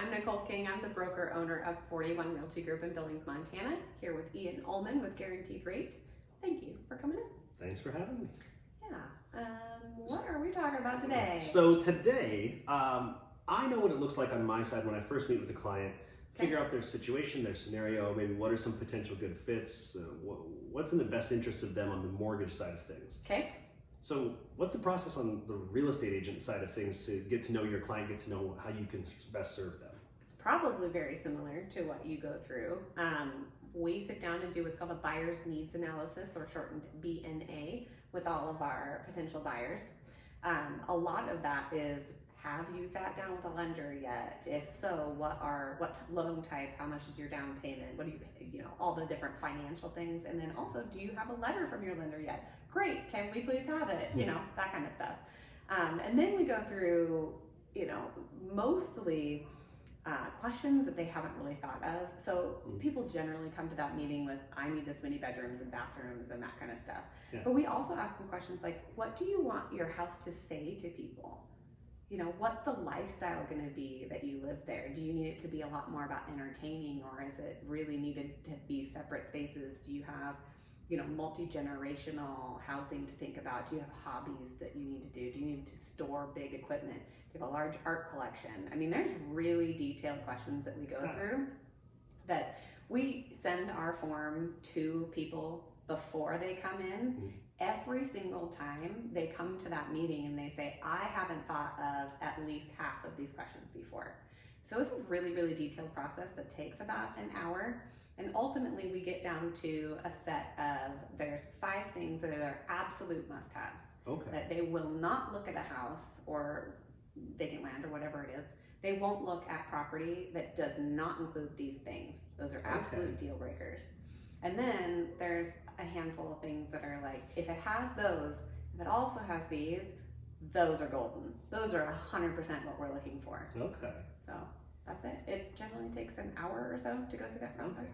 I'm Nicole King. I'm the broker owner of 41 Realty Group in Billings, Montana, here with Ian Ullman with Guaranteed Rate. Thank you for coming in. Thanks for having me. Yeah. What are we talking about today? So today, I know what it looks like on my side when I first meet with a client, figure out their situation, their scenario, maybe what are some potential good fits, what's in the best interest of them on the mortgage side of things. Okay. So what's the process on the real estate agent side of things to get to know your client, get to know how you can best serve them? It's probably very similar to what you go through. We sit down and do what's called a buyer's needs analysis, or shortened BNA, with all of our potential buyers. A lot of that is, have you sat down with a lender yet? If so, what loan type, how much is your down payment? What do you know, all the different financial things. And then also, do you have a letter from your lender yet? Great, can we please have it? You know, that kind of stuff. And then we go through, you know, mostly questions that they haven't really thought of. So people generally come to that meeting with, I need this many bedrooms and bathrooms and that kind of stuff. Yeah. But we also ask them questions like, what do you want your house to say to people? You know, what's the lifestyle going to be that you live there? Do you need it to be a lot more about entertaining, or is it really needed to be separate spaces? Do you have, you know, multi-generational housing to think about? Do you have hobbies that you need to do? Do you need to store big equipment? Do you have a large art collection? I mean, there's really detailed questions that we go through that we send our form to people before they come in. Every single time they come to that meeting and they say, I haven't thought of at least half of these questions before. So it's a really, really detailed process that takes about an hour. And ultimately we get down to a set of, there's 5 things that are their absolute must-haves. Okay. That they will not look at a house or vacant land or whatever it is. They won't look at property that does not include these things. Those are absolute deal breakers. And then there's a handful of things that are like, if it has those, if it also has these, those are golden. Those are 100% what we're looking for. Okay. So that's it. It generally takes an hour or so to go through that process. Okay.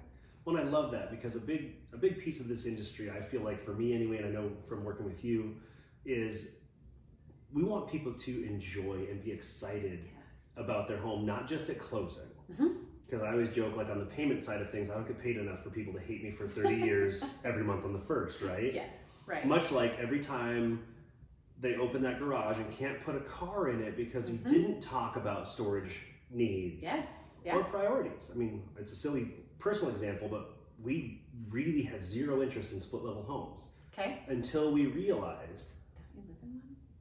Well, and I love that, because a big piece of this industry, I feel like for me anyway, and I know from working with you, is we want people to enjoy and be excited about their home, not just at closing. Because I always joke, like on the payment side of things, I don't get paid enough for people to hate me for 30 years every month on the first, right? Yes, right. Much like every time they open that garage and can't put a car in it because you didn't talk about storage needs or priorities. I mean, it's a silly personal example, but we really had zero interest in split level homes until we realized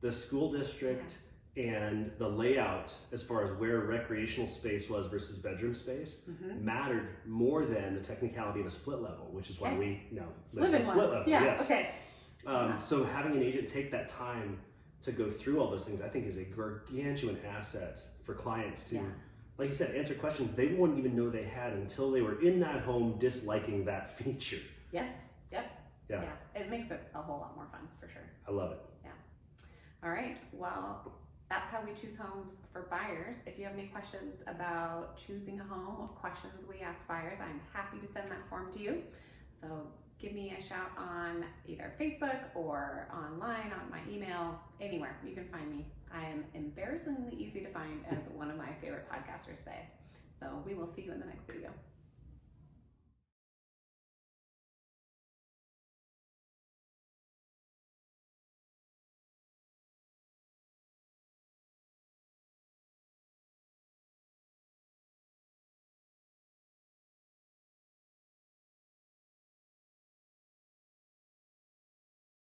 the school district and the layout as far as where recreational space was versus bedroom space mattered more than the technicality of a split level, which is why we live in a split level. Yes. Okay. So having an agent take that time to go through all those things, I think, is a gargantuan asset for clients to, like you said, answer questions they wouldn't even know they had until they were in that home disliking that feature. Yes. Yep. Yeah. It makes it a whole lot more fun, for sure. I love it. Yeah. All right. Well, that's how we choose homes for buyers. If you have any questions about choosing a home, or questions we ask buyers, I'm happy to send that form to you. So give me a shout on either Facebook or online, on my email, anywhere you can find me. I am embarrassingly easy to find, as one of my favorite podcasters say. So we will see you in the next video.